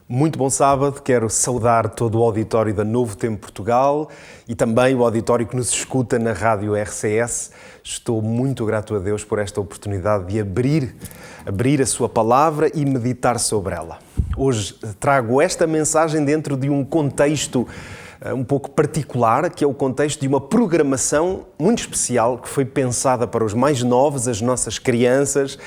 Muito bom sábado, quero saudar todo o auditório da Novo Tempo Portugal e também o auditório que nos escuta na Rádio RCS. Estou muito grato a Deus por esta oportunidade de abrir a sua palavra e meditar sobre ela. Hoje trago esta mensagem dentro de um contexto um pouco particular, que é o contexto de uma programação muito especial que foi pensada para os mais novos, as nossas crianças,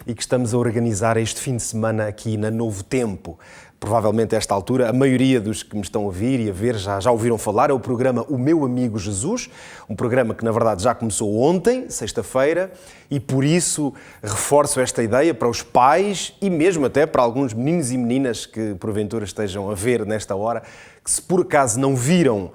e que estamos a organizar este fim de semana aqui na Novo Tempo. Provavelmente a esta altura, a maioria dos que me estão a ouvir e a ver já ouviram falar, é o programa O Meu Amigo Jesus, um programa que na verdade já começou ontem, sexta-feira, e por isso reforço esta ideia para os pais e mesmo até para alguns meninos e meninas que porventura estejam a ver nesta hora, que se por acaso não viram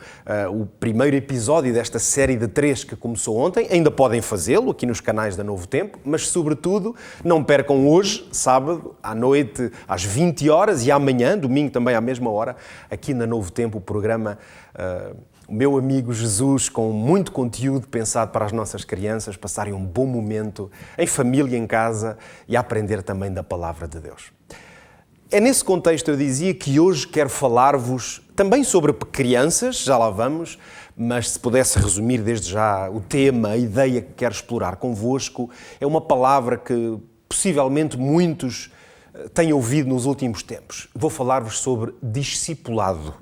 o primeiro episódio desta série de 3 que começou ontem, ainda podem fazê-lo aqui nos canais da Novo Tempo, mas sobretudo não percam hoje, sábado, à noite, às 20 horas e amanhã, domingo também à mesma hora, aqui na Novo Tempo, o programa O Meu Amigo Jesus, com muito conteúdo pensado para as nossas crianças passarem um bom momento em família, em casa e a aprender também da Palavra de Deus. É nesse contexto, eu dizia, que hoje quero falar-vos também sobre crianças, já lá vamos, mas se pudesse resumir desde já o tema, a ideia que quero explorar convosco, é uma palavra que possivelmente muitos têm ouvido nos últimos tempos. Vou falar-vos sobre discipulado.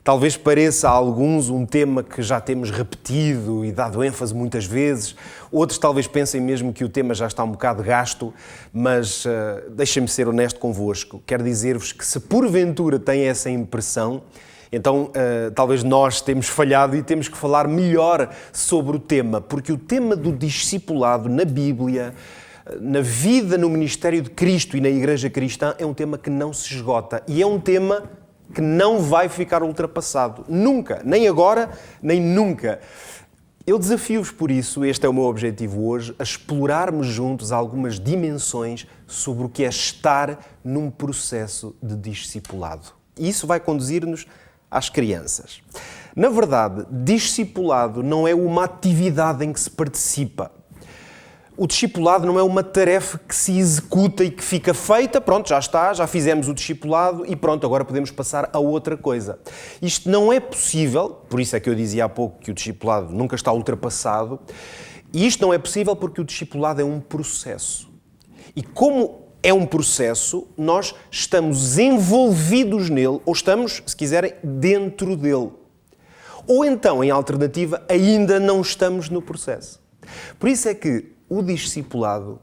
Talvez pareça a alguns um tema que já temos repetido e dado ênfase muitas vezes. Outros talvez pensem mesmo que o tema já está um bocado gasto, mas deixem-me ser honesto convosco. Quero dizer-vos que se porventura têm essa impressão, então talvez nós temos falhado e temos que falar melhor sobre o tema, porque o tema do discipulado na Bíblia, na vida, no ministério de Cristo e na Igreja Cristã, é um tema que não se esgota e é um tema que não vai ficar ultrapassado. Nunca, nem agora, nem nunca. Eu desafio-vos por isso, este é o meu objetivo hoje, a explorarmos juntos algumas dimensões sobre o que é estar num processo de discipulado. E isso vai conduzir-nos às crianças. Na verdade, discipulado não é uma atividade em que se participa. O discipulado não é uma tarefa que se executa e que fica feita, pronto, já está, já fizemos o discipulado e pronto, agora podemos passar a outra coisa. Isto não é possível, por isso é que eu dizia há pouco que o discipulado nunca está ultrapassado, e isto não é possível porque o discipulado é um processo. E como é um processo, nós estamos envolvidos nele, ou estamos, se quiserem, dentro dele. Ou então, em alternativa, ainda não estamos no processo. Por isso é que o discipulado,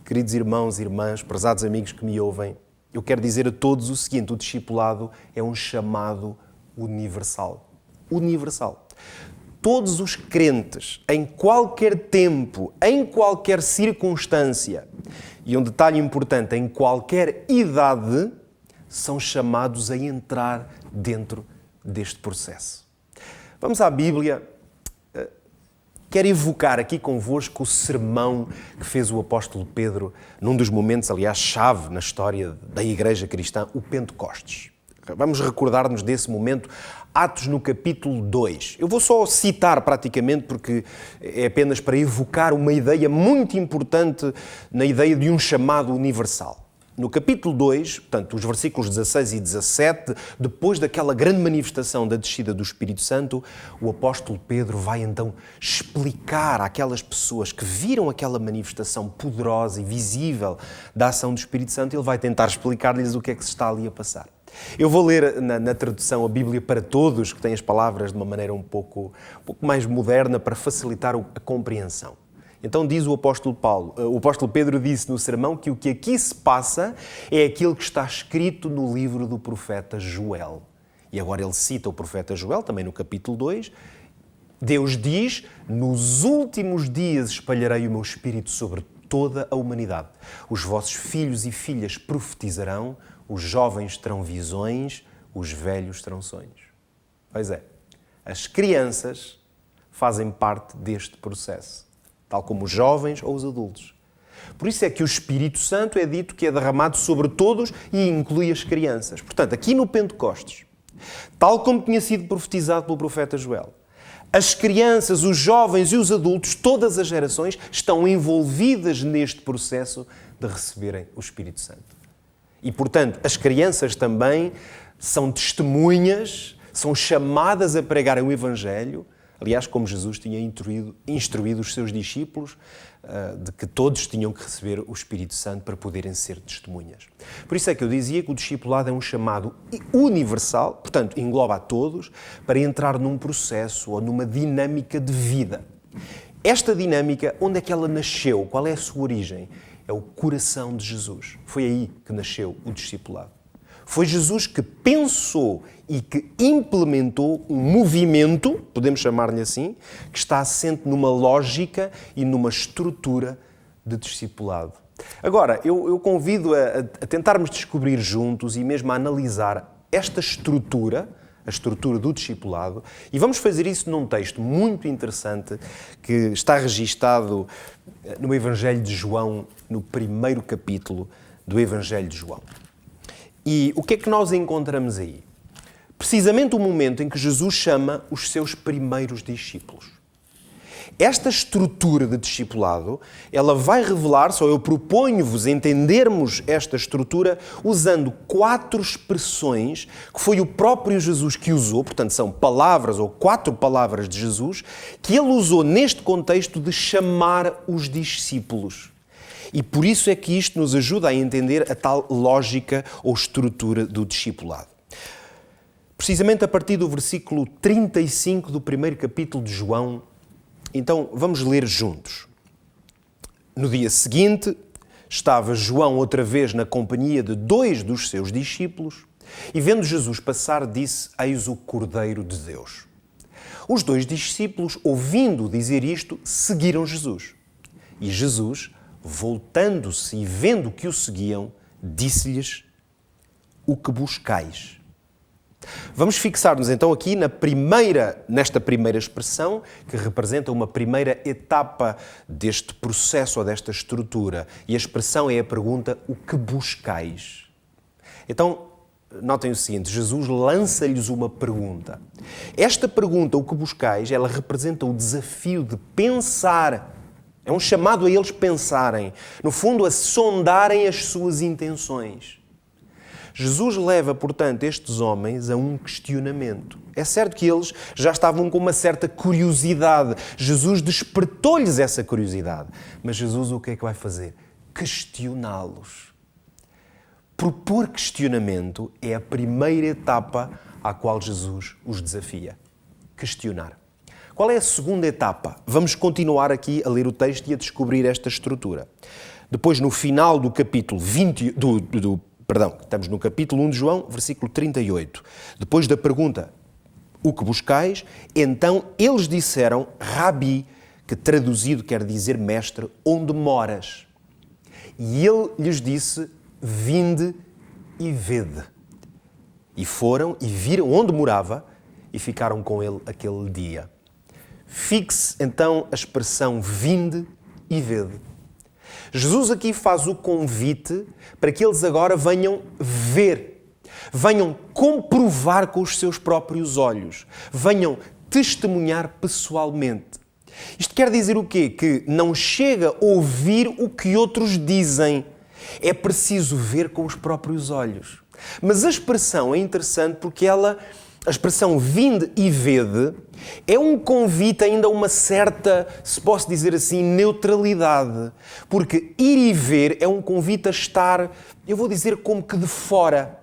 queridos irmãos e irmãs, prezados amigos que me ouvem, eu quero dizer a todos o seguinte: o discipulado é um chamado universal. Universal. Todos os crentes, em qualquer tempo, em qualquer circunstância, e um detalhe importante, em qualquer idade, são chamados a entrar dentro deste processo. Vamos à Bíblia. Quero evocar aqui convosco o sermão que fez o apóstolo Pedro num dos momentos, aliás, chave na história da Igreja Cristã, o Pentecostes. Vamos recordar-nos desse momento, Atos no capítulo 2. Eu vou só citar praticamente porque é apenas para evocar uma ideia muito importante na ideia de um chamado universal. No capítulo 2, portanto, os versículos 16 e 17, depois daquela grande manifestação da descida do Espírito Santo, o apóstolo Pedro vai então explicar àquelas pessoas que viram aquela manifestação poderosa e visível da ação do Espírito Santo, ele vai tentar explicar-lhes o que é que se está ali a passar. Eu vou ler na tradução a Bíblia para Todos, que tem as palavras de uma maneira um pouco mais moderna para facilitar a compreensão. Então diz o apóstolo Pedro disse no sermão que o que aqui se passa é aquilo que está escrito no livro do profeta Joel. E agora ele cita o profeta Joel, também no capítulo 2. Deus diz: nos últimos dias espalharei o meu espírito sobre toda a humanidade. Os vossos filhos e filhas profetizarão, os jovens terão visões, os velhos terão sonhos. Pois é, as crianças fazem parte deste processo, tal como os jovens ou os adultos. Por isso é que o Espírito Santo é dito que é derramado sobre todos e inclui as crianças. Portanto, aqui no Pentecostes, tal como tinha sido profetizado pelo profeta Joel, as crianças, os jovens e os adultos, todas as gerações, estão envolvidas neste processo de receberem o Espírito Santo. E, portanto, as crianças também são testemunhas, são chamadas a pregarem o Evangelho, aliás, como Jesus tinha instruído os seus discípulos, de que todos tinham que receber o Espírito Santo para poderem ser testemunhas. Por isso é que eu dizia que o discipulado é um chamado universal, portanto, engloba a todos, para entrar num processo ou numa dinâmica de vida. Esta dinâmica, onde é que ela nasceu? Qual é a sua origem? É o coração de Jesus. Foi aí que nasceu o discipulado. Foi Jesus que pensou e que implementou um movimento, podemos chamar-lhe assim, que está assente numa lógica e numa estrutura de discipulado. Agora, eu convido a tentarmos descobrir juntos e mesmo a analisar esta estrutura, a estrutura do discipulado, e vamos fazer isso num texto muito interessante que está registado no Evangelho de João, no primeiro capítulo do Evangelho de João. E o que é que nós encontramos aí? Precisamente o momento em que Jesus chama os seus primeiros discípulos. Esta estrutura de discipulado, ela vai revelar-se, ou eu proponho-vos entendermos esta estrutura usando 4 expressões que foi o próprio Jesus que usou, portanto são palavras ou 4 palavras de Jesus, que ele usou neste contexto de chamar os discípulos. E por isso é que isto nos ajuda a entender a tal lógica ou estrutura do discipulado. Precisamente a partir do versículo 35 do primeiro capítulo de João, então vamos ler juntos. No dia seguinte, estava João outra vez na companhia de 2 dos seus discípulos e, vendo Jesus passar, disse: Eis o Cordeiro de Deus. Os 2 discípulos, ouvindo dizer isto, seguiram Jesus. E Jesus, voltando-se e vendo que o seguiam, disse-lhes: O que buscais? Vamos fixar-nos então aqui nesta primeira expressão, que representa uma primeira etapa deste processo ou desta estrutura. E a expressão é a pergunta: o que buscais? Então, notem o seguinte, Jesus lança-lhes uma pergunta. Esta pergunta, o que buscais, ela representa o desafio de pensar. É um chamado a eles pensarem, no fundo, a sondarem as suas intenções. Jesus leva, portanto, estes homens a um questionamento. É certo que eles já estavam com uma certa curiosidade. Jesus despertou-lhes essa curiosidade. Mas Jesus o que é que vai fazer? Questioná-los. Propor questionamento é a primeira etapa à qual Jesus os desafia. Questionar. Qual é a segunda etapa? Vamos continuar aqui a ler o texto e a descobrir esta estrutura. Depois, no final do capítulo 20, estamos no capítulo 1 de João, versículo 38. Depois da pergunta, o que buscais? Então eles disseram, Rabi, que traduzido quer dizer mestre, onde moras? E ele lhes disse, vinde e vede. E foram e viram onde morava e ficaram com ele aquele dia. Fixe então a expressão vinde e vede. Jesus aqui faz o convite para que eles agora venham ver, venham comprovar com os seus próprios olhos, venham testemunhar pessoalmente. Isto quer dizer o quê? Que não chega a ouvir o que outros dizem, é preciso ver com os próprios olhos. Mas a expressão é interessante porque a expressão vinde e vede é um convite ainda a uma certa, se posso dizer assim, neutralidade. Porque ir e ver é um convite a estar, eu vou dizer como que de fora.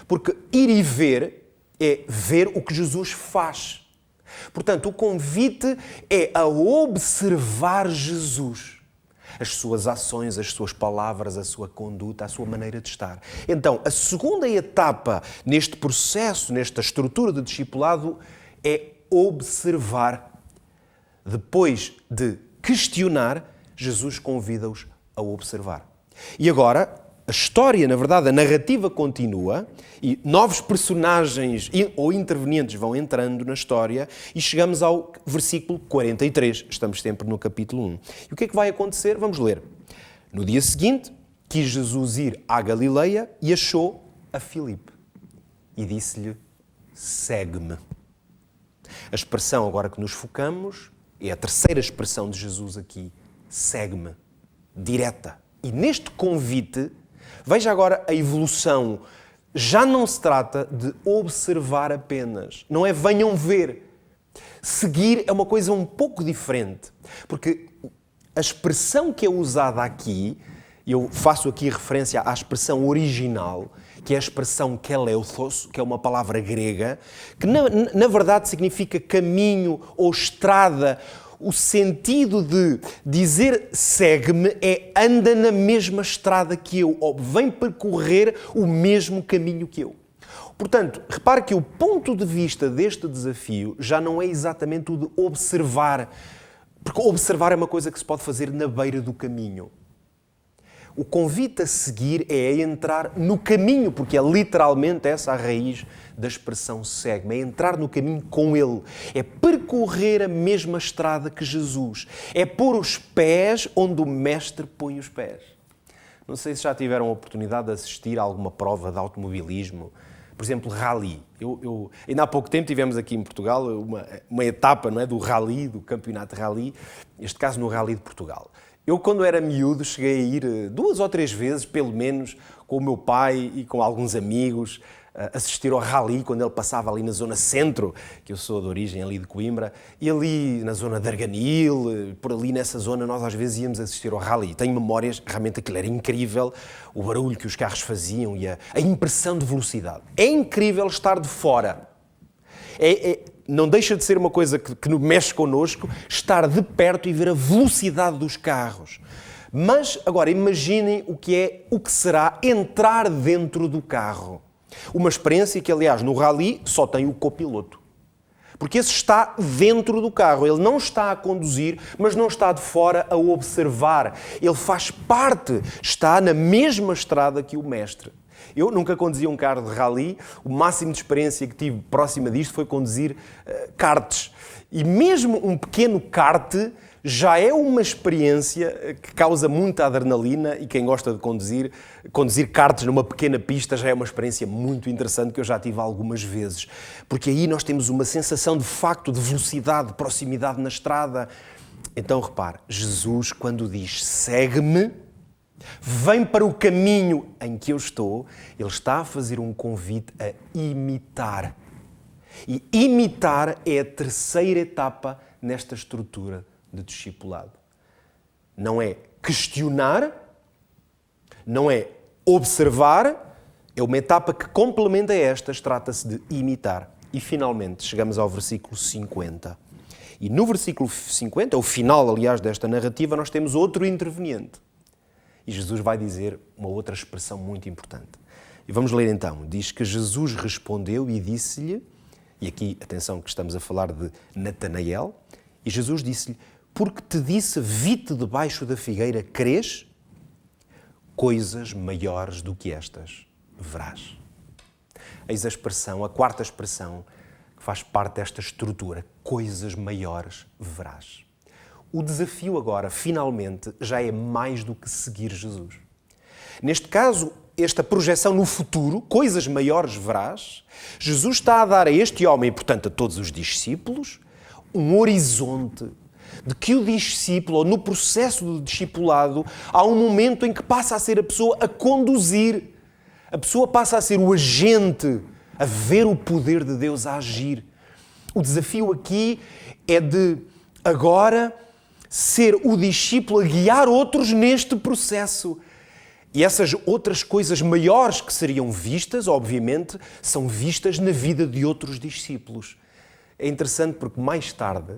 Porque ir e ver é ver o que Jesus faz. Portanto, o convite é a observar Jesus. As suas ações, as suas palavras, a sua conduta, a sua maneira de estar. Então, a segunda etapa neste processo, nesta estrutura de discipulado, é observar. Depois de questionar, Jesus convida-os a observar. E agora, a história, na verdade, a narrativa continua e novos personagens ou intervenientes vão entrando na história e chegamos ao versículo 43. Estamos sempre no capítulo 1. E o que é que vai acontecer? Vamos ler. No dia seguinte, quis Jesus ir à Galileia e achou a Filipe. E disse-lhe, segue-me. A expressão agora que nos focamos é a terceira expressão de Jesus aqui. Segue-me. Direta. E neste convite, Veja agora a evolução. Já não se trata de observar apenas. Não é venham ver. Seguir é uma coisa um pouco diferente. Porque a expressão que é usada aqui, eu faço aqui referência à expressão original, que é a expressão keleuthos, que é uma palavra grega, que na verdade significa caminho ou estrada. O sentido de dizer segue-me é anda na mesma estrada que eu, ou vem percorrer o mesmo caminho que eu. Portanto, repare que o ponto de vista deste desafio já não é exatamente o de observar, porque observar é uma coisa que se pode fazer na beira do caminho. O convite a seguir é entrar no caminho, porque é literalmente essa a raiz da expressão segue-me, é entrar no caminho com Ele, é percorrer a mesma estrada que Jesus, é pôr os pés onde o Mestre põe os pés. Não sei se já tiveram a oportunidade de assistir a alguma prova de automobilismo, por exemplo, rally. Ainda há pouco tempo tivemos aqui em Portugal uma etapa, não é, do rally, do campeonato de rally, neste caso no Rally de Portugal. Eu, quando era miúdo, cheguei a ir 2 ou 3 vezes, pelo menos, com o meu pai e com alguns amigos, assistir ao rally, quando ele passava ali na zona centro, que eu sou de origem ali de Coimbra, e ali na zona de Arganil, por ali nessa zona, nós às vezes íamos assistir ao rally. Tenho memórias, realmente aquilo era incrível, o barulho que os carros faziam e a impressão de velocidade. É incrível estar de fora. Não deixa de ser uma coisa que mexe connosco, estar de perto e ver a velocidade dos carros. Mas, agora, imaginem o que será entrar dentro do carro. Uma experiência que, aliás, no rally só tem o copiloto. Porque esse está dentro do carro. Ele não está a conduzir, mas não está de fora a observar. Ele faz parte, está na mesma estrada que o mestre. Eu nunca conduzi um carro de rally, o máximo de experiência que tive próxima disto foi conduzir karts. E mesmo um pequeno kart já é uma experiência que causa muita adrenalina e quem gosta de conduzir karts numa pequena pista já é uma experiência muito interessante que eu já tive algumas vezes. Porque aí nós temos uma sensação de facto de velocidade, de proximidade na estrada. Então repare, Jesus quando diz segue-me, vem para o caminho em que eu estou, ele está a fazer um convite a imitar. E imitar é a terceira etapa nesta estrutura de discipulado. Não é questionar, não é observar, é uma etapa que complementa estas, trata-se de imitar. E finalmente chegamos ao versículo 50. E no versículo 50, o final, aliás, desta narrativa, nós temos outro interveniente. E Jesus vai dizer uma outra expressão muito importante. E vamos ler então. Diz que Jesus respondeu e disse-lhe, e aqui, atenção, que estamos a falar de Natanael, e Jesus disse-lhe, porque te disse, vi-te debaixo da figueira, crês? Coisas maiores do que estas verás. Eis a expressão, a quarta expressão, que faz parte desta estrutura. Coisas maiores verás. O desafio agora, finalmente, já é mais do que seguir Jesus. Neste caso, esta projeção no futuro, coisas maiores verás, Jesus está a dar a este homem, e portanto a todos os discípulos, um horizonte de que o discípulo, ou no processo do discipulado, há um momento em que passa a ser a pessoa a conduzir. A pessoa passa a ser o agente, a ver o poder de Deus a agir. O desafio aqui é de, agora, ser o discípulo a guiar outros neste processo. E essas outras coisas maiores que seriam vistas, obviamente, são vistas na vida de outros discípulos. É interessante porque mais tarde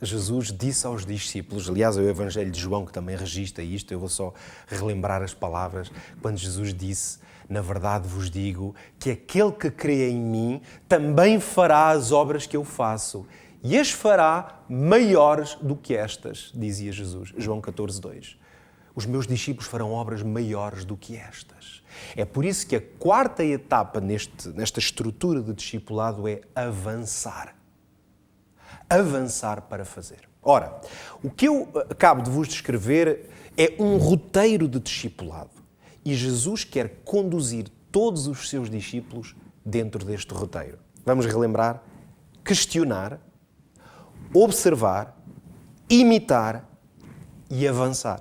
Jesus disse aos discípulos, aliás, é o Evangelho de João que também registra isto, eu vou só relembrar as palavras, quando Jesus disse, na verdade vos digo, que aquele que crê em mim também fará as obras que eu faço, e as fará maiores do que estas, dizia Jesus, João 14:2. Os meus discípulos farão obras maiores do que estas. É por isso que a quarta etapa nesta estrutura de discipulado é avançar. Avançar para fazer. Ora, o que eu acabo de vos descrever é um roteiro de discipulado. E Jesus quer conduzir todos os seus discípulos dentro deste roteiro. Vamos relembrar? Questionar, observar, imitar e avançar.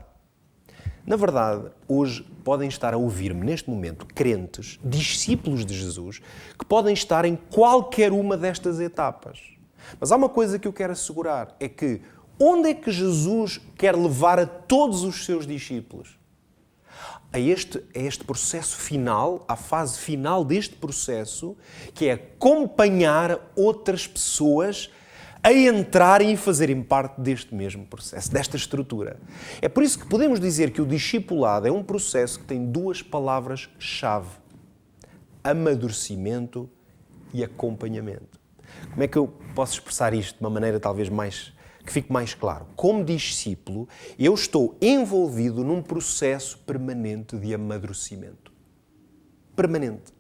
Na verdade, hoje podem estar a ouvir-me neste momento crentes, discípulos de Jesus, que podem estar em qualquer uma destas etapas. Mas há uma coisa que eu quero assegurar, é que onde é que Jesus quer levar a todos os seus discípulos? A este processo final, à fase final deste processo, que é acompanhar outras pessoas a entrarem e fazerem parte deste mesmo processo, desta estrutura. É por isso que podemos dizer que o discipulado é um processo que tem duas palavras-chave: amadurecimento e acompanhamento. Como é que eu posso expressar isto de uma maneira talvez que fique mais claro? Como discípulo, eu estou envolvido num processo permanente de amadurecimento. Permanente.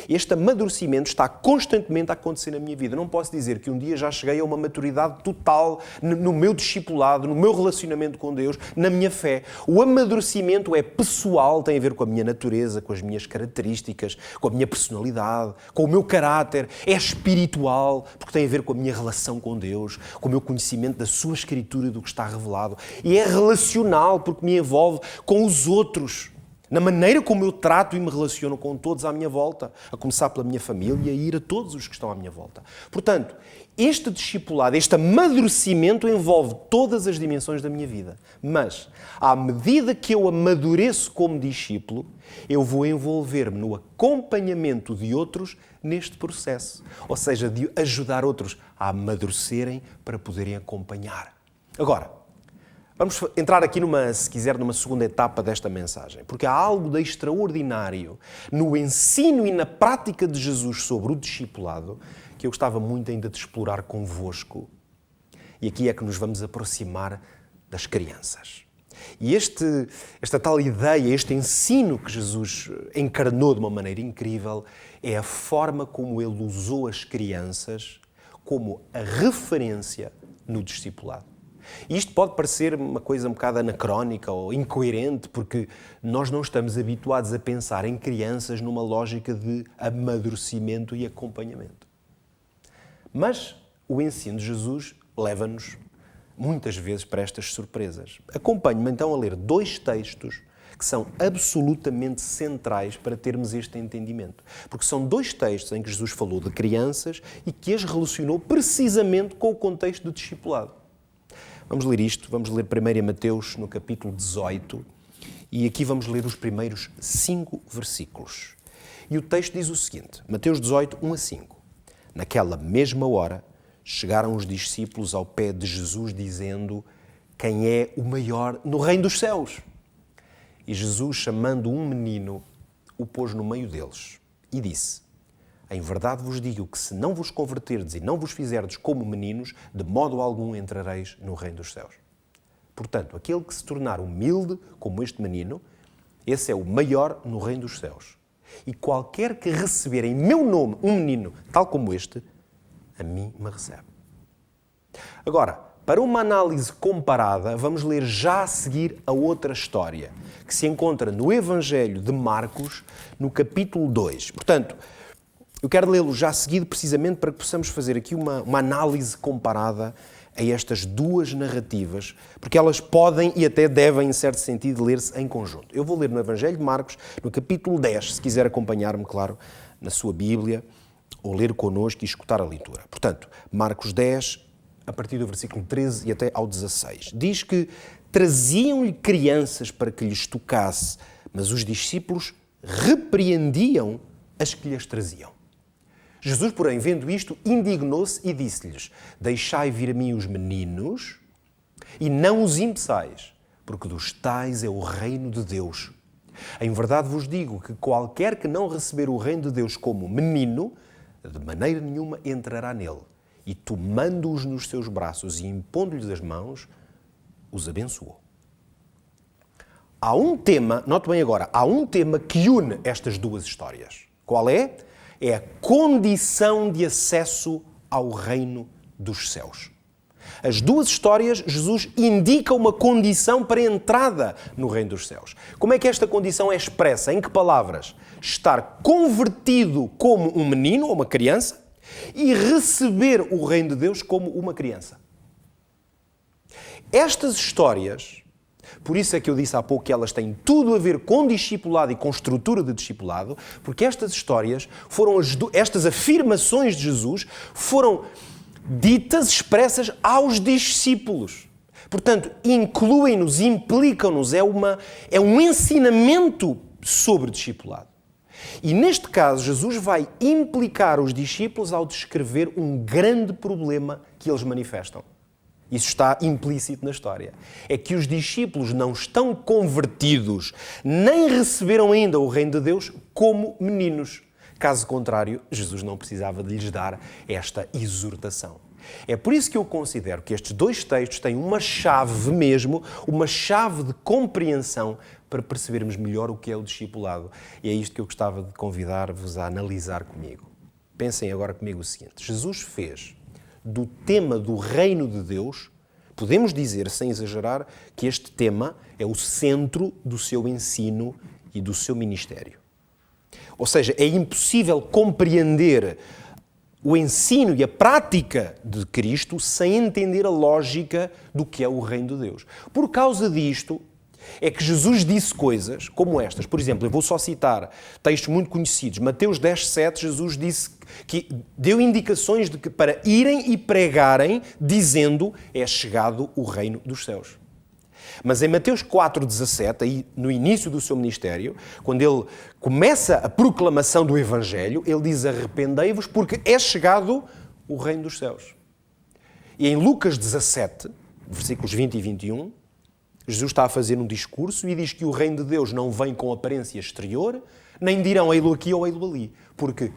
Este amadurecimento está constantemente a acontecer na minha vida. Não posso dizer que um dia já cheguei a uma maturidade total no meu discipulado, no meu relacionamento com Deus, na minha fé. O amadurecimento é pessoal, tem a ver com a minha natureza, com as minhas características, com a minha personalidade, com o meu caráter. É espiritual, porque tem a ver com a minha relação com Deus, com o meu conhecimento da sua Escritura e do que está revelado. E é relacional, porque me envolve com os outros, na maneira como eu trato e me relaciono com todos à minha volta, a começar pela minha família e a ir a todos os que estão à minha volta. Portanto, este discipulado, este amadurecimento envolve todas as dimensões da minha vida. Mas, à medida que eu amadureço como discípulo, eu vou envolver-me no acompanhamento de outros neste processo. Ou seja, de ajudar outros a amadurecerem para poderem acompanhar. Agora, vamos entrar aqui numa segunda etapa desta mensagem, porque há algo de extraordinário no ensino e na prática de Jesus sobre o discipulado que eu gostava muito ainda de explorar convosco. E aqui é que nos vamos aproximar das crianças. E esta tal ideia, este ensino que Jesus encarnou de uma maneira incrível, é a forma como ele usou as crianças como a referência no discipulado. E isto pode parecer uma coisa um bocado anacrónica ou incoerente, porque nós não estamos habituados a pensar em crianças numa lógica de amadurecimento e acompanhamento. Mas o ensino de Jesus leva-nos muitas vezes para estas surpresas. Acompanhe-me então a ler 2 textos que são absolutamente centrais para termos este entendimento. Porque são 2 textos em que Jesus falou de crianças e que as relacionou precisamente com o contexto do discipulado. Vamos ler isto, vamos ler primeiro em Mateus, no capítulo 18, e aqui vamos ler os primeiros 5 versículos. E o texto diz o seguinte, Mateus 18, 1 a 5. Naquela mesma hora, chegaram os discípulos ao pé de Jesus, dizendo: quem é o maior no reino dos céus? E Jesus, chamando um menino, o pôs no meio deles, e disse: em verdade vos digo que se não vos converterdes e não vos fizerdes como meninos, de modo algum entrareis no reino dos céus. Portanto, aquele que se tornar humilde como este menino, esse é o maior no reino dos céus. E qualquer que receber em meu nome um menino tal como este, a mim me recebe. Agora, para uma análise comparada, vamos ler já a seguir a outra história, que se encontra no Evangelho de Marcos, no capítulo 2. Portanto, eu quero lê-lo já seguido precisamente para que possamos fazer aqui uma análise comparada a estas 2 narrativas, porque elas podem e até devem, em certo sentido, ler-se em conjunto. Eu vou ler no Evangelho de Marcos, no capítulo 10, se quiser acompanhar-me, claro, na sua Bíblia, ou ler connosco e escutar a leitura. Portanto, Marcos 10, a partir do versículo 13 e até ao 16. Diz que traziam-lhe crianças para que lhes tocasse, mas os discípulos repreendiam as que lhes traziam. Jesus, porém, vendo isto, indignou-se e disse-lhes: deixai vir a mim os meninos e não os impeçais, porque dos tais é o reino de Deus. Em verdade vos digo que qualquer que não receber o reino de Deus como menino, de maneira nenhuma entrará nele. E tomando-os nos seus braços e impondo-lhes as mãos, os abençoou. Há um tema, note bem agora, há um tema que une estas 2 histórias. Qual é? É a condição de acesso ao reino dos céus. As 2 histórias, Jesus indica uma condição para a entrada no reino dos céus. Como é que esta condição é expressa? Em que palavras? Estar convertido como um menino ou uma criança e receber o reino de Deus como uma criança. Estas histórias Por isso é que eu disse há pouco que elas têm tudo a ver com discipulado e com estrutura de discipulado, porque estas histórias estas afirmações de Jesus foram ditas, expressas aos discípulos. Portanto, incluem-nos, implicam-nos, é um ensinamento sobre discipulado. E neste caso, Jesus vai implicar os discípulos ao descrever um grande problema que eles manifestam. Isso está implícito na história. É que os discípulos não estão convertidos, nem receberam ainda o reino de Deus como meninos. Caso contrário, Jesus não precisava de lhes dar esta exortação. É por isso que eu considero que estes dois textos têm uma chave mesmo, uma chave de compreensão para percebermos melhor o que é o discipulado. E é isto que eu gostava de convidar-vos a analisar comigo. Pensem agora comigo o seguinte. Jesus fez do tema do reino de Deus, podemos dizer, sem exagerar, que este tema é o centro do seu ensino e do seu ministério. Ou seja, é impossível compreender o ensino e a prática de Cristo sem entender a lógica do que é o reino de Deus. Por causa disto, é que Jesus disse coisas como estas. Por exemplo, eu vou só citar textos muito conhecidos. Mateus 10:7, Jesus disse que deu indicações de que para irem e pregarem, dizendo, é chegado o reino dos céus. Mas em Mateus 4:17, aí no início do seu ministério, quando ele começa a proclamação do Evangelho, ele diz, arrependei-vos porque é chegado o reino dos céus. E em Lucas 17, versículos 20 e 21, Jesus está a fazer um discurso e diz que o reino de Deus não vem com aparência exterior, nem dirão ei-lo aqui ou ei-lo ali. Porque,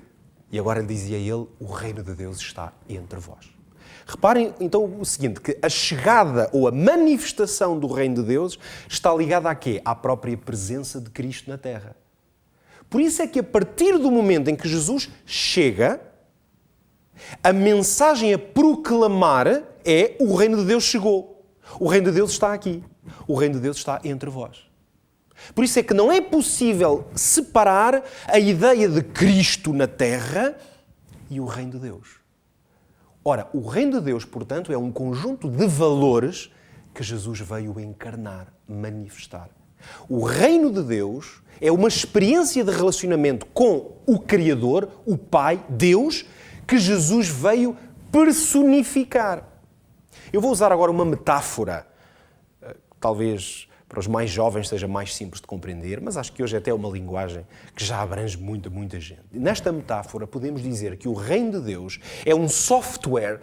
e agora dizia ele, o reino de Deus está entre vós. Reparem então o seguinte, que a chegada ou a manifestação do reino de Deus está ligada a quê? À própria presença de Cristo na terra. Por isso é que a partir do momento em que Jesus chega, a mensagem a proclamar é o reino de Deus chegou. O reino de Deus está aqui. O reino de Deus está entre vós. Por isso é que não é possível separar a ideia de Cristo na terra e o reino de Deus. Ora, o reino de Deus, portanto, é um conjunto de valores que Jesus veio encarnar, manifestar. O reino de Deus é uma experiência de relacionamento com o Criador, o Pai, Deus, que Jesus veio personificar. Eu vou usar agora uma metáfora, talvez para os mais jovens seja mais simples de compreender, mas acho que hoje até é uma linguagem que já abrange muita gente. Nesta metáfora podemos dizer que o reino de Deus é um software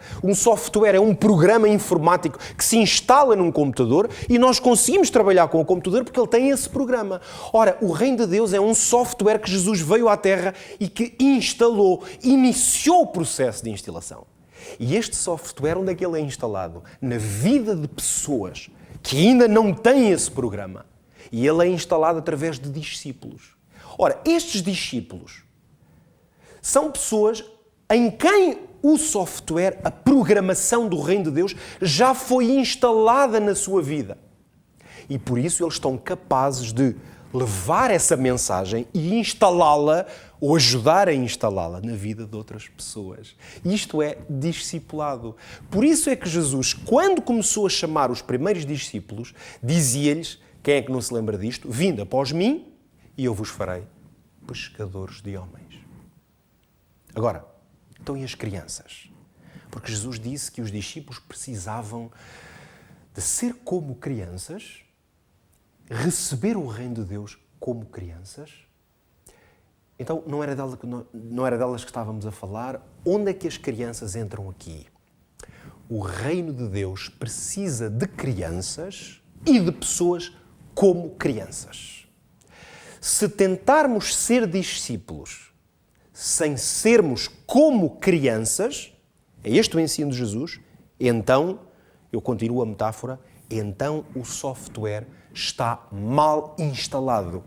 é um programa informático que se instala num computador e nós conseguimos trabalhar com o computador porque ele tem esse programa. Ora, o reino de Deus é um software que Jesus veio à Terra e que iniciou o processo de instalação. E este software, onde é que ele é instalado? Na vida de pessoas que ainda não têm esse programa. E ele é instalado através de discípulos. Ora, estes discípulos são pessoas em quem o software, a programação do reino de Deus, já foi instalada na sua vida. E por isso eles estão capazes de levar essa mensagem e instalá-la ou ajudar a instalá-la na vida de outras pessoas. Isto é discipulado. Por isso é que Jesus, quando começou a chamar os primeiros discípulos, dizia-lhes, quem é que não se lembra disto? Vinde após mim e eu vos farei pescadores de homens. Agora, então e as crianças? Porque Jesus disse que os discípulos precisavam de ser como crianças, receber o reino de Deus como crianças. Então, não era delas que estávamos a falar. Onde é que as crianças entram aqui? O reino de Deus precisa de crianças e de pessoas como crianças. Se tentarmos ser discípulos sem sermos como crianças, é este o ensino de Jesus, então, eu continuo a metáfora, então o software está mal instalado.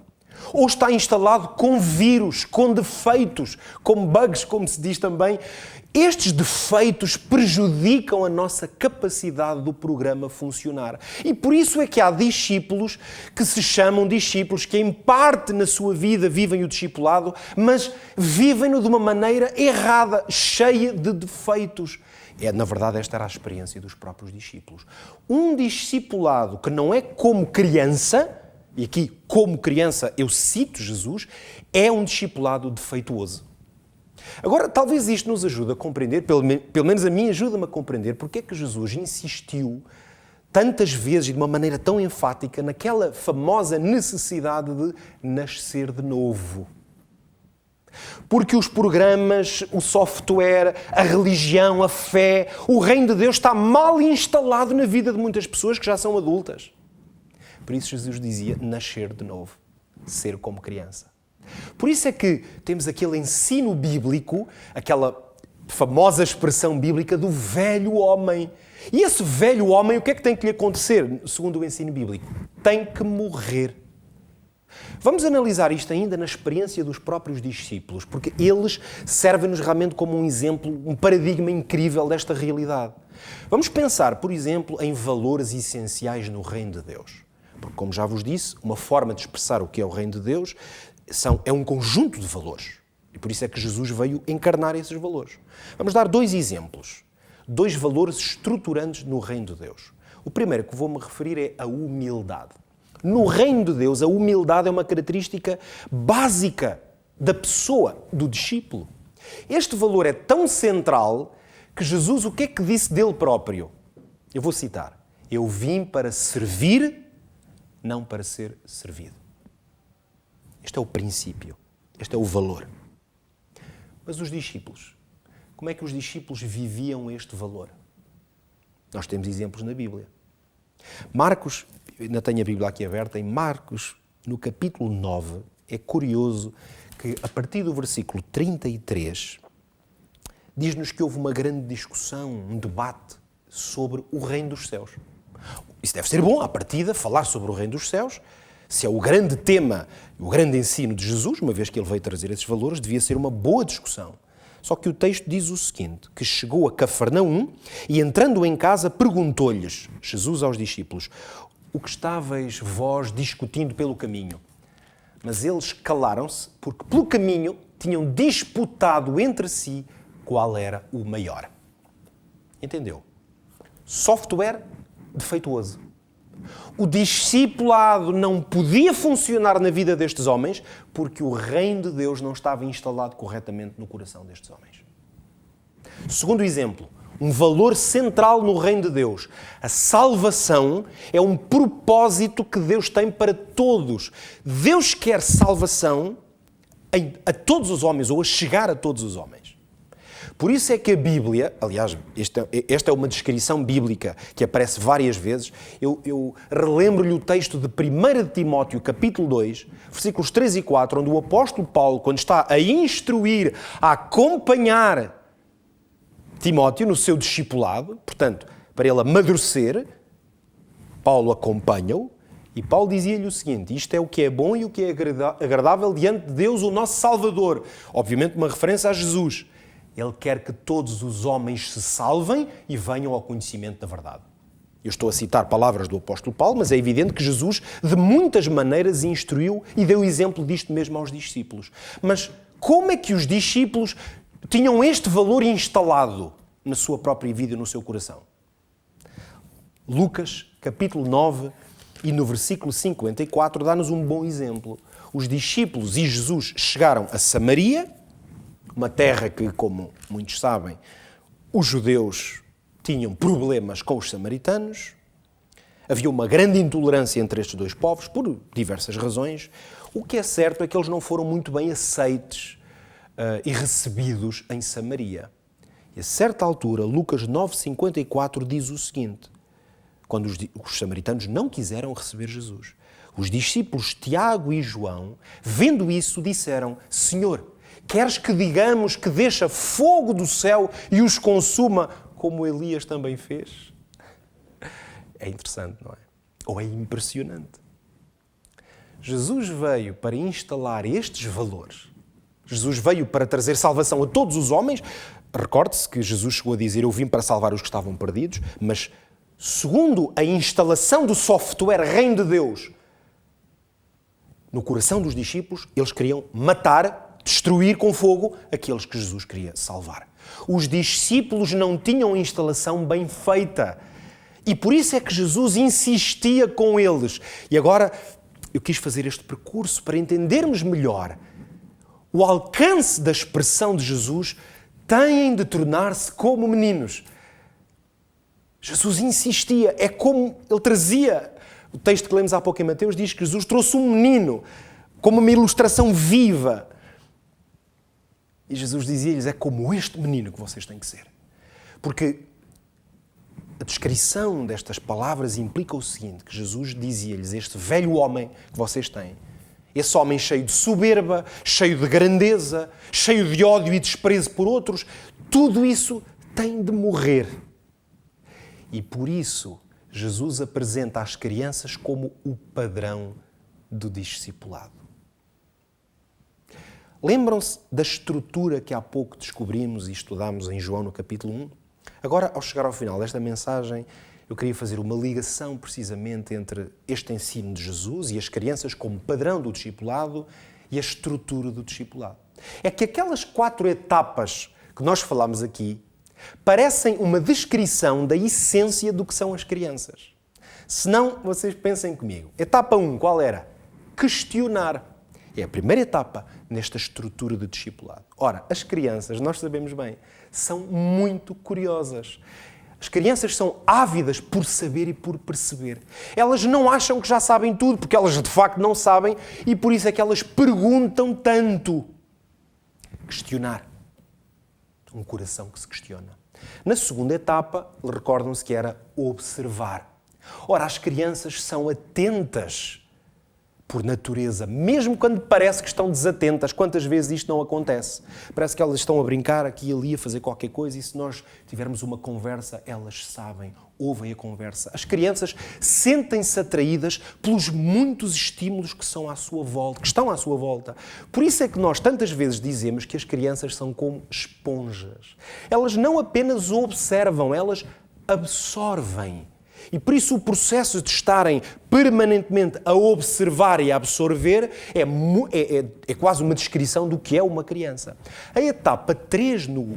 Ou está instalado com vírus, com defeitos, com bugs, como se diz também. Estes defeitos prejudicam a nossa capacidade do programa funcionar. E por isso é que há discípulos que se chamam discípulos, que em parte na sua vida vivem o discipulado, mas vivem-no de uma maneira errada, cheia de defeitos. Na verdade, esta era a experiência dos próprios discípulos. Um discipulado que não é como criança, e aqui, como criança, eu cito Jesus, é um discipulado defeituoso. Agora, talvez isto nos ajude a compreender, pelo menos a mim ajuda-me a compreender, porque é que Jesus insistiu tantas vezes e de uma maneira tão enfática naquela famosa necessidade de nascer de novo. Porque os programas, o software, a religião, a fé, o reino de Deus está mal instalado na vida de muitas pessoas que já são adultas. Por isso Jesus dizia nascer de novo, ser como criança. Por isso é que temos aquele ensino bíblico, aquela famosa expressão bíblica do velho homem. E esse velho homem, o que é que tem que lhe acontecer, segundo o ensino bíblico? Tem que morrer. Vamos analisar isto ainda na experiência dos próprios discípulos, porque eles servem-nos realmente como um exemplo, um paradigma incrível desta realidade. Vamos pensar, por exemplo, em valores essenciais no reino de Deus. Porque, como já vos disse, uma forma de expressar o que é o reino de Deus é um conjunto de valores. E por isso é que Jesus veio encarnar esses valores. Vamos dar 2 exemplos. 2 valores estruturantes no reino de Deus. O primeiro que vou-me referir é a humildade. No reino de Deus, a humildade é uma característica básica da pessoa, do discípulo. Este valor é tão central que Jesus, o que é que disse dele próprio? Eu vou citar. Eu vim para servir, não para ser servido. Este é o princípio, este é o valor. Mas os discípulos, como é que os discípulos viviam este valor? Nós temos exemplos na Bíblia. Marcos, ainda tenho a Bíblia aqui aberta, em Marcos, no capítulo 9, é curioso que a partir do versículo 33, diz-nos que houve uma grande discussão, um debate sobre o reino dos céus. Isso deve ser bom, à partida, falar sobre o reino dos céus. Se é o grande tema, o grande ensino de Jesus, uma vez que ele veio trazer esses valores, devia ser uma boa discussão. Só que o texto diz o seguinte, que chegou a Cafarnaum e, entrando em casa, perguntou-lhes, Jesus aos discípulos, o que estáveis vós discutindo pelo caminho? Mas eles calaram-se, porque pelo caminho tinham disputado entre si qual era o maior. Entendeu? Software defeituoso. O discipulado não podia funcionar na vida destes homens porque o reino de Deus não estava instalado corretamente no coração destes homens. Segundo exemplo, um valor central no reino de Deus. A salvação é um propósito que Deus tem para todos. Deus quer salvação a todos os homens, ou a chegar a todos os homens. Por isso é que a Bíblia, aliás, esta é uma descrição bíblica que aparece várias vezes, eu relembro-lhe o texto de 1 Timóteo, capítulo 2, versículos 3 e 4, onde o apóstolo Paulo, quando está a instruir, a acompanhar Timóteo no seu discipulado, portanto, para ele amadurecer, Paulo acompanha-o, e Paulo dizia-lhe o seguinte, isto é o que é bom e o que é agradável diante de Deus, o nosso Salvador. Obviamente uma referência a Jesus. Ele quer que todos os homens se salvem e venham ao conhecimento da verdade. Eu estou a citar palavras do apóstolo Paulo, mas é evidente que Jesus, de muitas maneiras, instruiu e deu exemplo disto mesmo aos discípulos. Mas como é que os discípulos tinham este valor instalado na sua própria vida e no seu coração? Lucas, capítulo 9, e no versículo 54, dá-nos um bom exemplo. Os discípulos e Jesus chegaram a Samaria, uma terra que, como muitos sabem, os judeus tinham problemas com os samaritanos. Havia uma grande intolerância entre estes dois povos, por diversas razões. O que é certo é que eles não foram muito bem aceites e recebidos em Samaria. E a certa altura, Lucas 9,54 diz o seguinte, quando os samaritanos não quiseram receber Jesus. Os discípulos Tiago e João, vendo isso, disseram, Senhor, queres que digamos que deixa fogo do céu e os consuma, como Elias também fez? É interessante, não é? Ou é impressionante. Jesus veio para instalar estes valores. Jesus veio para trazer salvação a todos os homens. Recorde-se que Jesus chegou a dizer: eu vim para salvar os que estavam perdidos, mas segundo a instalação do software Reino de Deus no coração dos discípulos, eles queriam matar, destruir com fogo aqueles que Jesus queria salvar. Os discípulos não tinham a instalação bem feita. E por isso é que Jesus insistia com eles. E agora eu quis fazer este percurso para entendermos melhor o alcance da expressão de Jesus. Têm de tornar-se como meninos. Jesus insistia, é como ele trazia. O texto que lemos há pouco em Mateus diz que Jesus trouxe um menino como uma ilustração viva. E Jesus dizia-lhes: é como este menino que vocês têm que ser. Porque a descrição destas palavras implica o seguinte, que Jesus dizia-lhes: este velho homem que vocês têm, esse homem cheio de soberba, cheio de grandeza, cheio de ódio e desprezo por outros, tudo isso tem de morrer. E por isso, Jesus apresenta as crianças como o padrão do discipulado. Lembram-se da estrutura que há pouco descobrimos e estudámos em João no capítulo 1? Agora, ao chegar ao final desta mensagem, eu queria fazer uma ligação precisamente entre este ensino de Jesus e as crianças como padrão do discipulado e a estrutura do discipulado. É que aquelas 4 etapas que nós falámos aqui parecem uma descrição da essência do que são as crianças. Se não, vocês pensem comigo. Etapa 1, qual era? Questionar. É a primeira etapa nesta estrutura de discipulado. Ora, as crianças, nós sabemos bem, são muito curiosas. As crianças são ávidas por saber e por perceber. Elas não acham que já sabem tudo, porque elas de facto não sabem, e por isso é que elas perguntam tanto. Questionar. Um coração que se questiona. Na segunda etapa, recordam-se que era observar. Ora, as crianças são atentas por natureza, mesmo quando parece que estão desatentas. Quantas vezes isto não acontece? Parece que elas estão a brincar aqui e ali, a fazer qualquer coisa, e se nós tivermos uma conversa, elas sabem, ouvem a conversa. As crianças sentem-se atraídas pelos muitos estímulos que estão à sua volta. Por isso é que nós tantas vezes dizemos que as crianças são como esponjas. Elas não apenas observam, elas absorvem. E por isso o processo de estarem permanentemente a observar e a absorver é quase uma descrição do que é uma criança. A etapa 3 no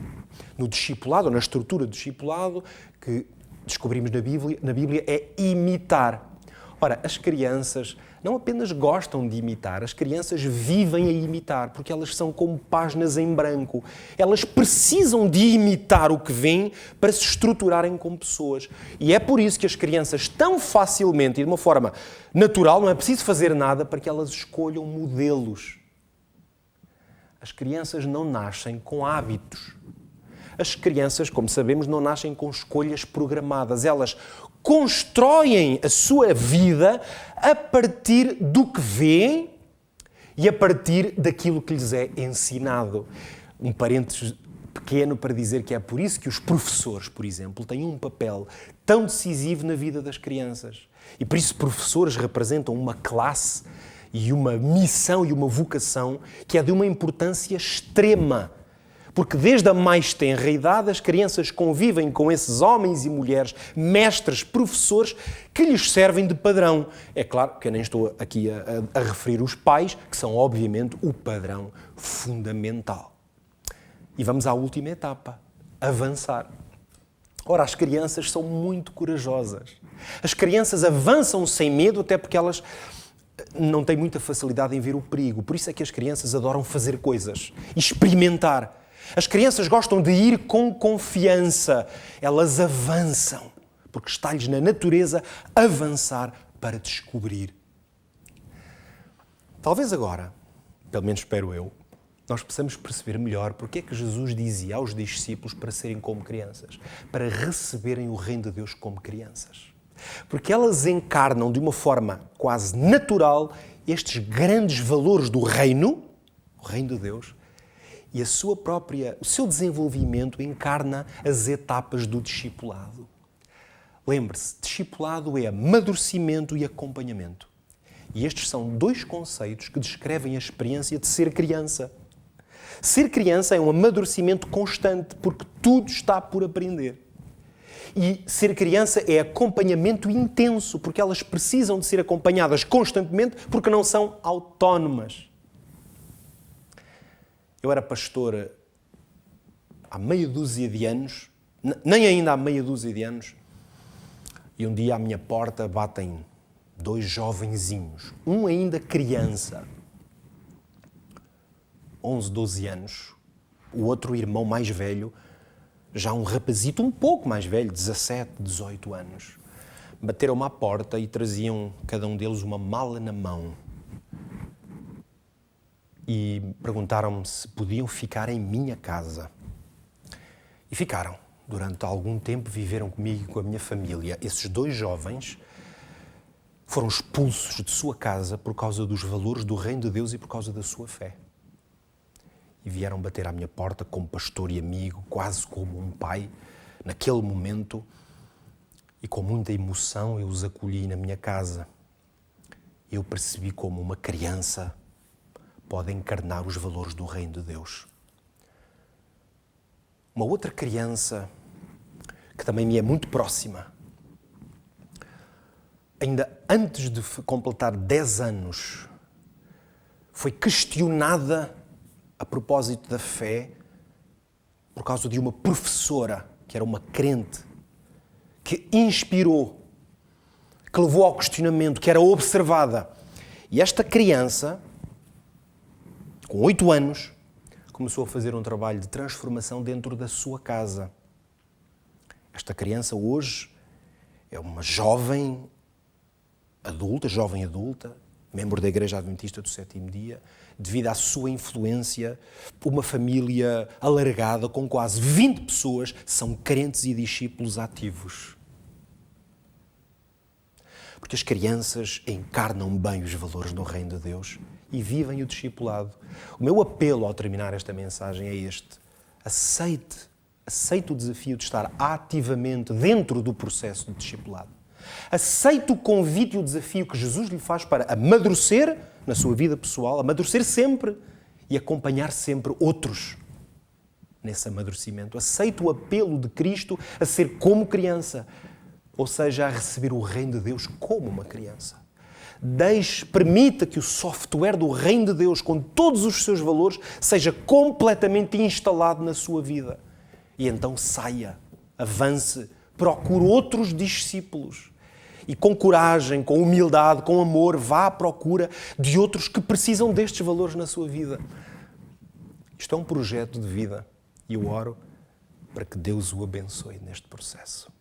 discipulado, na estrutura do discipulado, que descobrimos na Bíblia, é imitar. Ora, as crianças não apenas gostam de imitar, as crianças vivem a imitar, porque elas são como páginas em branco. Elas precisam de imitar o que vêm para se estruturarem como pessoas. E é por isso que as crianças tão facilmente e de uma forma natural, não é preciso fazer nada para que elas escolham modelos. As crianças não nascem com hábitos. As crianças, como sabemos, não nascem com escolhas programadas. Elas constroem a sua vida a partir do que veem e a partir daquilo que lhes é ensinado. Um parênteses pequeno para dizer que é por isso que os professores, por exemplo, têm um papel tão decisivo na vida das crianças. E por isso professores representam uma classe e uma missão e uma vocação que é de uma importância extrema. Porque desde a mais tenra idade as crianças convivem com esses homens e mulheres, mestres, professores, que lhes servem de padrão. É claro que eu nem estou aqui a referir os pais, que são obviamente o padrão fundamental. E vamos à última etapa, avançar. Ora, as crianças são muito corajosas. As crianças avançam sem medo, até porque elas não têm muita facilidade em ver o perigo. Por isso é que as crianças adoram fazer coisas, experimentar. As crianças gostam de ir com confiança. Elas avançam, porque está-lhes na natureza avançar para descobrir. Talvez agora, pelo menos espero eu, nós possamos perceber melhor porque é que Jesus dizia aos discípulos para serem como crianças, para receberem o reino de Deus como crianças. Porque elas encarnam de uma forma quase natural estes grandes valores do reino, o reino de Deus, e o seu desenvolvimento encarna as etapas do discipulado. Lembre-se, discipulado é amadurecimento e acompanhamento. E estes são dois conceitos que descrevem a experiência de ser criança. Ser criança é um amadurecimento constante, porque tudo está por aprender. E ser criança é acompanhamento intenso, porque elas precisam de ser acompanhadas constantemente, porque não são autónomas. Eu era pastor há meia dúzia de anos, nem ainda há meia dúzia de anos, e um dia à minha porta batem dois jovenzinhos, um ainda criança, 11, 12 anos, o outro irmão mais velho, já um rapazito um pouco mais velho, 17, 18 anos. Bateram-me à porta e traziam cada um deles uma mala na mão. E perguntaram-me se podiam ficar em minha casa. E ficaram. Durante algum tempo viveram comigo e com a minha família. Esses dois jovens foram expulsos de sua casa por causa dos valores do Reino de Deus e por causa da sua fé. E vieram bater à minha porta como pastor e amigo, quase como um pai, naquele momento, e com muita emoção eu os acolhi na minha casa. Eu percebi como uma criança pode encarnar os valores do Reino de Deus. Uma outra criança que também me é muito próxima, ainda antes de completar 10 anos, foi questionada a propósito da fé, por causa de uma professora, que era uma crente, que inspirou, que levou ao questionamento, que era observada. E esta criança, com 8 anos, começou a fazer um trabalho de transformação dentro da sua casa. Esta criança hoje é uma jovem adulta, membro da Igreja Adventista do Sétimo Dia, devido à sua influência, uma família alargada com quase 20 pessoas são crentes e discípulos ativos. Porque as crianças encarnam bem os valores do Reino de Deus e vivem o discipulado. O meu apelo ao terminar esta mensagem é este: aceite o desafio de estar ativamente dentro do processo de discipulado. Aceite o convite e o desafio que Jesus lhe faz para amadurecer na sua vida pessoal, amadurecer sempre e acompanhar sempre outros nesse amadurecimento. Aceite o apelo de Cristo a ser como criança, ou seja, a receber o Reino de Deus como uma criança. Permita que o software do Reino de Deus, com todos os seus valores, seja completamente instalado na sua vida. E então saia, avance, procure outros discípulos. E com coragem, com humildade, com amor, vá à procura de outros que precisam destes valores na sua vida. Isto é um projeto de vida e eu oro para que Deus o abençoe neste processo.